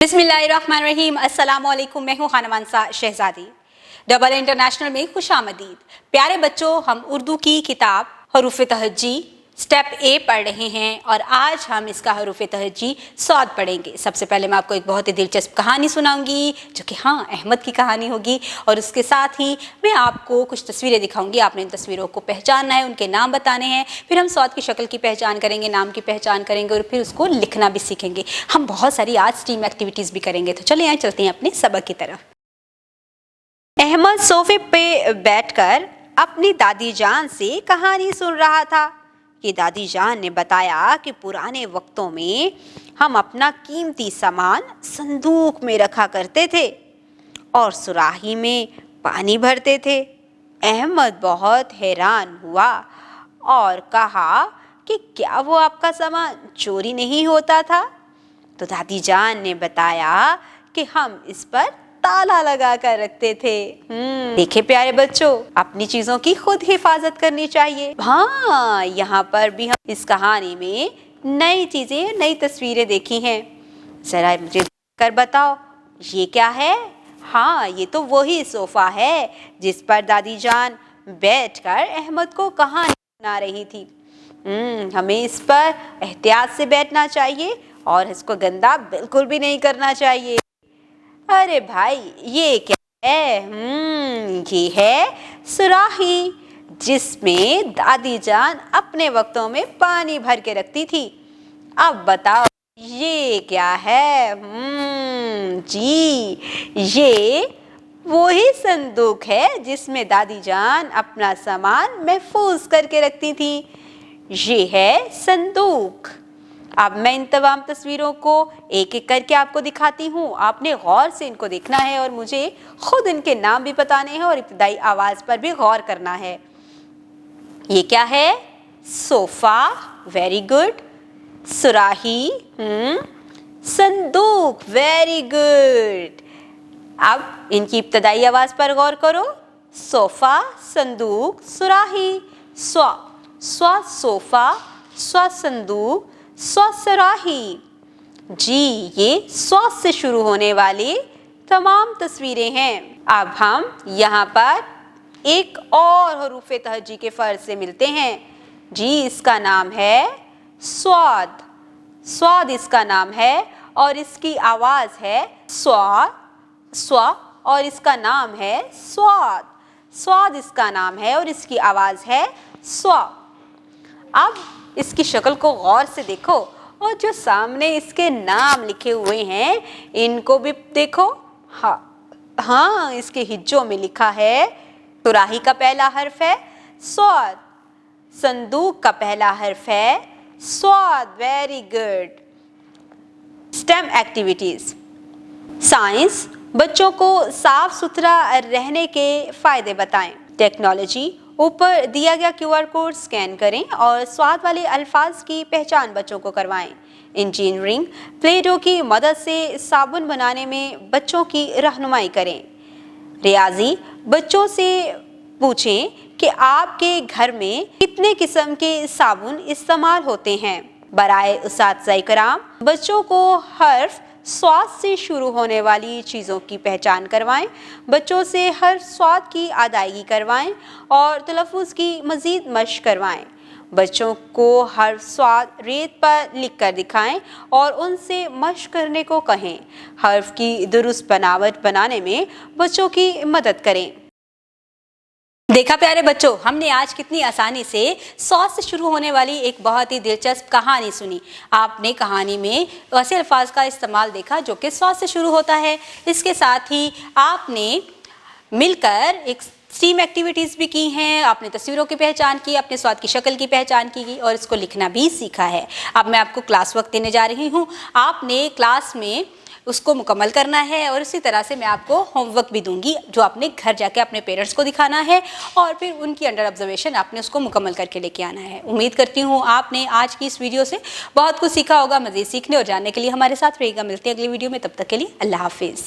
बिस्मिल्लाहिर्रहमानिर्रहीम। अस्सलाम वालेकुम। मैं हूँ खानमानसा शहजादी। डबल इंटरनेशनल में खुशामदीद। प्यारे बच्चों, हम उर्दू की किताब हरूफ तहज्जी स्टेप ए पढ़ रहे हैं और आज हम इसका हरूफ तहज्जी सौद पढ़ेंगे। सबसे पहले मैं आपको एक बहुत ही दिलचस्प कहानी सुनाऊंगी जो कि अहमद की कहानी होगी, और उसके साथ ही मैं आपको कुछ तस्वीरें दिखाऊंगी। आपने इन तस्वीरों को पहचानना है, उनके नाम बताने हैं, फिर हम सौद की शक्ल की पहचान करेंगे, नाम की पहचान करेंगे और फिर उसको लिखना भी सीखेंगे। हम बहुत सारी आज टीम एक्टिविटीज़ भी करेंगे। तो चलिए चलते हैं अपने सबक की तरफ। अहमद सोफे पे बैठकर अपनी दादी जान से कहानी सुन रहा था कि दादी जान ने बताया कि पुराने वक्तों में हम अपना कीमती सामान संदूक में रखा करते थे और सुराही में पानी भरते थे। अहमद बहुत हैरान हुआ और कहा कि क्या वो आपका सामान चोरी नहीं होता था? तो दादी जान ने बताया कि हम इस पर ताला लगा कर रखते थे। देखे प्यारे बच्चों, अपनी चीजों की खुद हिफाजत करनी चाहिए। यहाँ पर भी हम इस कहानी में नई चीजें, नई तस्वीरें देखी हैं। जरा मुझे कर बताओ, ये क्या है? ये तो वही सोफा है जिस पर दादी जान बैठकर अहमद को कहानी सुना रही थी। हमें इस पर एहतियात से बैठना चाहिए और इसको गंदा बिल्कुल भी नहीं करना चाहिए। अरे भाई, ये क्या है? ये है सुराही जिसमें दादी जान अपने वक्तों में पानी भर के रखती थी। अब बताओ ये क्या है? जी, ये वही संदूक है जिसमें दादी जान अपना सामान महफूज करके रखती थी। ये है संदूक। अब मैं इन तमाम तस्वीरों को एक एक करके आपको दिखाती हूँ। आपने गौर से इनको देखना है और मुझे खुद इनके नाम भी बताने हैं और इब्तिदाई आवाज़ पर भी गौर करना है। ये क्या है? Sofa, very good. सुराही, संदूक, वेरी गुड। अब इनकी इब्तिदाई आवाज़ पर गौर करो। सोफा, संदूक, सुराही। स्वा सोफा, स्वा संदूक, सुराही। जी, ये स्वा से शुरू होने वाली तमाम तस्वीरें हैं। अब हम यहाँ पर एक और हरूफ तहज्जी के फ़र्ज़ से मिलते हैं। जी, इसका नाम है स्वाद। स्वाद इसका नाम है और इसकी आवाज़ है स्वा और इसका नाम है स्वाद। स्वाद इसका नाम है और इसकी आवाज़ है स्वा। अब इसकी शक्ल को गौर से देखो और जो सामने इसके नाम लिखे हुए हैं इनको भी देखो। इसके हिज्जों में लिखा है। सुराही का पहला हर्फ है स्वाद, संदूक का पहला हर्फ है स्वाद। Very good. Stem activities. Science, बच्चों को साफ सुथरा रहने के फायदे बताएं। टेक्नोलॉजी, ऊपर दिया गया QR कोड स्कैन करें और स्वाद वाले अल्फाज की पहचान बच्चों को करवाएं। इंजीनियरिंग, प्ले डो की मदद से साबुन बनाने में बच्चों की रहनुमाई करें। रियाजी, बच्चों से पूछें कि आपके घर में कितने किस्म के साबुन इस्तेमाल होते हैं। बराए उस्ताद कराम, बच्चों को हर्फ स्वाद से शुरू होने वाली चीज़ों की पहचान करवाएं। बच्चों से हर स्वाद की अदायगी करवाएं और तलफ़्फ़ुज़ की मज़ीद मश्क करवाएं। बच्चों को हर स्वाद रेत पर लिख कर दिखाएं और उनसे मश्क करने को कहें। हर्फ की दुरुस्त बनावट बनाने में बच्चों की मदद करें। देखा प्यारे बच्चों, हमने आज कितनी आसानी से सॉस से शुरू होने वाली एक बहुत ही दिलचस्प कहानी सुनी। आपने कहानी में वैसे अल्फाज का इस्तेमाल देखा जो कि सॉस से शुरू होता है। इसके साथ ही आपने मिलकर एक स्टीम एक्टिविटीज़ भी की हैं। आपने तस्वीरों की पहचान की, अपने स्वाद की शक्ल की पहचान की और इसको लिखना भी सीखा है। अब मैं आपको क्लास वर्क देने जा रही हूँ। आपने क्लास में उसको मुकम्मल करना है और इसी तरह से मैं आपको होमवर्क भी दूंगी जो आपने घर जाके अपने पेरेंट्स को दिखाना है और फिर उनकी अंडर ऑब्जर्वेशन आपने उसको मुकम्मल करके लेके आना है। उम्मीद करती हूँ आपने आज की इस वीडियो से बहुत कुछ सीखा होगा। मज़ीद सीखने और जानने के लिए हमारे साथ रहिएगा। मिलते हैं अगली वीडियो में, तब तक के लिए अल्लाह हाफिज़।